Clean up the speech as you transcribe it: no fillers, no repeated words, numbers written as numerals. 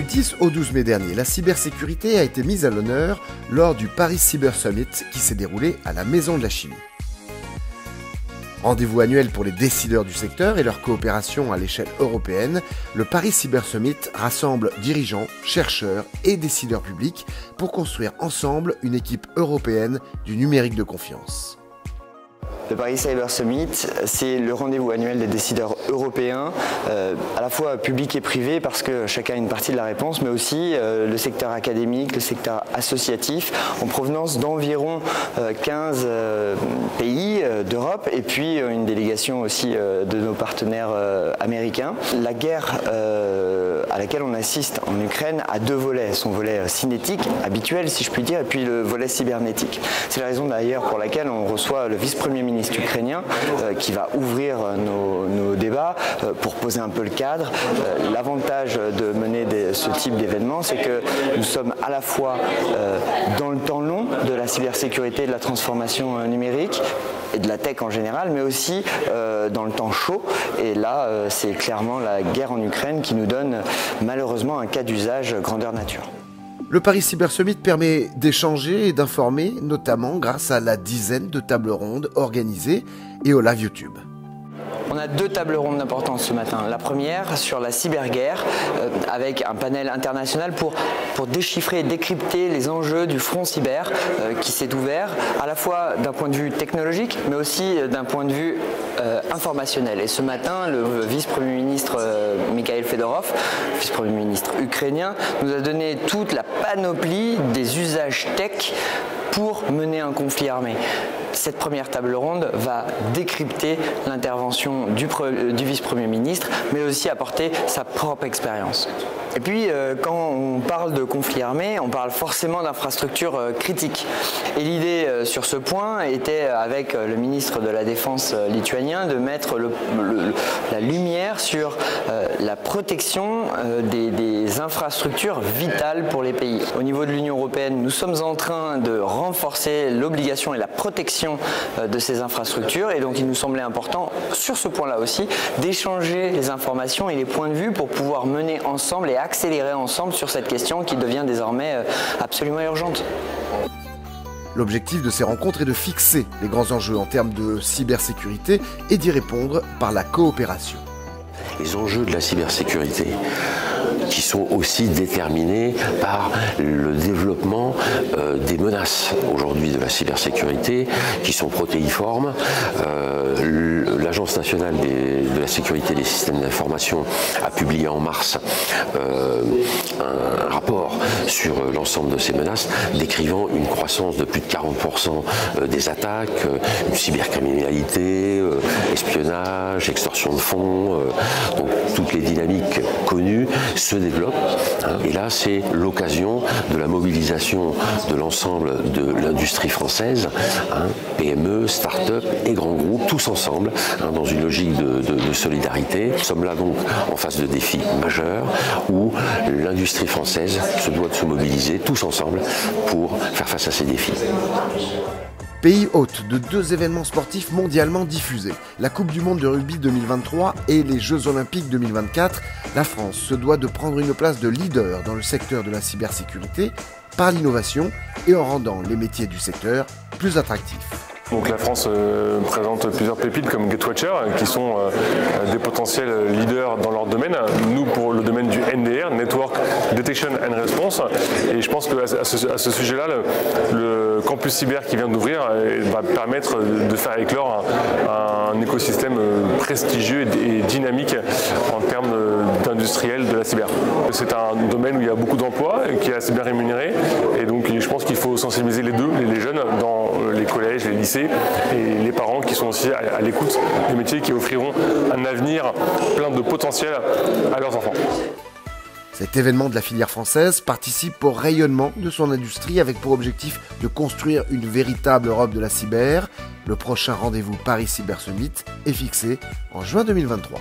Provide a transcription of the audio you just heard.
10 au 12 mai dernier, la cybersécurité a été mise à l'honneur lors du Paris Cyber Summit qui s'est déroulé à la Maison de la Chimie. Rendez-vous annuel pour les décideurs du secteur et leur coopération à l'échelle européenne, le Paris Cyber Summit rassemble dirigeants, chercheurs et décideurs publics pour construire ensemble une équipe européenne du numérique de confiance. Le Paris Cyber Summit, c'est le rendez-vous annuel des décideurs européens, à la fois public et privé, parce que chacun a une partie de la réponse, mais aussi le secteur académique, le secteur associatif, en provenance d'environ 15 pays d'Europe, et puis une délégation aussi de nos partenaires américains. La guerre à laquelle on assiste en Ukraine a deux volets, son volet cinétique, habituel si je puis dire, et puis le volet cybernétique. C'est la raison d'ailleurs pour laquelle on reçoit le vice-premier ministre ukrainien qui va ouvrir nos débats pour poser un peu le cadre. L'avantage de mener ce type d'événement, c'est que nous sommes à la fois dans le temps long de la cybersécurité et de la transformation numérique et de la tech en général, mais aussi dans le temps chaud. Et là, c'est clairement la guerre en Ukraine qui nous donne malheureusement un cas d'usage grandeur nature. Le Paris Cyber Summit permet d'échanger et d'informer, notamment grâce à la dizaine de tables rondes organisées et au live YouTube. On a deux tables rondes d'importance ce matin. La première sur la cyberguerre avec un panel international pour déchiffrer et décrypter les enjeux du front cyber qui s'est ouvert à la fois d'un point de vue technologique mais aussi d'un point de vue informationnel. Et ce matin, le vice-premier ministre Mikhail Fedorov, vice-premier ministre ukrainien, nous a donné toute la panoplie des usages tech pour mener un conflit armé. Cette première table ronde va décrypter l'intervention du vice-premier ministre, mais aussi apporter sa propre expérience. Et puis, quand on parle de conflit armé, on parle forcément d'infrastructures critiques. Et l'idée sur ce point était, avec le ministre de la Défense lituanien, de mettre la lumière sur la protection des infrastructures vitales pour les pays. Au niveau de l'Union européenne, nous sommes en train de renforcer l'obligation et la protection de ces infrastructures, et donc il nous semblait important, sur ce point-là aussi, d'échanger les informations et les points de vue pour pouvoir mener ensemble et accélérer ensemble sur cette question qui devient désormais absolument urgente. L'objectif de ces rencontres est de fixer les grands enjeux en termes de cybersécurité et d'y répondre par la coopération. Les enjeux de la cybersécurité qui sont aussi déterminés par le développement des menaces aujourd'hui de la cybersécurité qui sont protéiformes. L'Agence nationale de la sécurité des systèmes d'information a publié en mars un rapport sur l'ensemble de ces menaces décrivant une croissance de plus de 40% des attaques, une cybercriminalité, espionnage, extorsion de fonds, donc toutes les dynamiques connues se développent. Et là, c'est l'occasion de la mobilisation de l'ensemble de l'industrie française, PME, start-up et grands groupes, tous ensemble, dans une logique de solidarité. Nous sommes là donc en face de défis majeurs où l'industrie française se doit de se mobiliser tous ensemble pour faire face à ces défis. Pays hôte de deux événements sportifs mondialement diffusés, la Coupe du Monde de rugby 2023 et les Jeux Olympiques 2024, la France se doit de prendre une place de leader dans le secteur de la cybersécurité par l'innovation et en rendant les métiers du secteur plus attractifs. Donc la France présente plusieurs pépites comme Gatewatcher qui sont des potentiels leaders dans leur domaine. Nous pour le domaine du NDR, Network Detection and Response. Et je pense qu'à ce sujet-là, le campus cyber qui vient d'ouvrir va permettre de faire éclore un écosystème prestigieux et dynamique en termes d'industriel de la cyber. C'est un domaine où il y a beaucoup d'emplois et qui est assez bien rémunéré. Et donc je pense qu'il faut sensibiliser les jeunes dans les collèges, les lycées et les parents qui sont aussi à l'écoute des métiers qui offriront un avenir plein de potentiel à leurs enfants. Cet événement de la filière française participe au rayonnement de son industrie avec pour objectif de construire une véritable Europe de la cyber. Le prochain rendez-vous Paris Cyber Summit est fixé en juin 2023.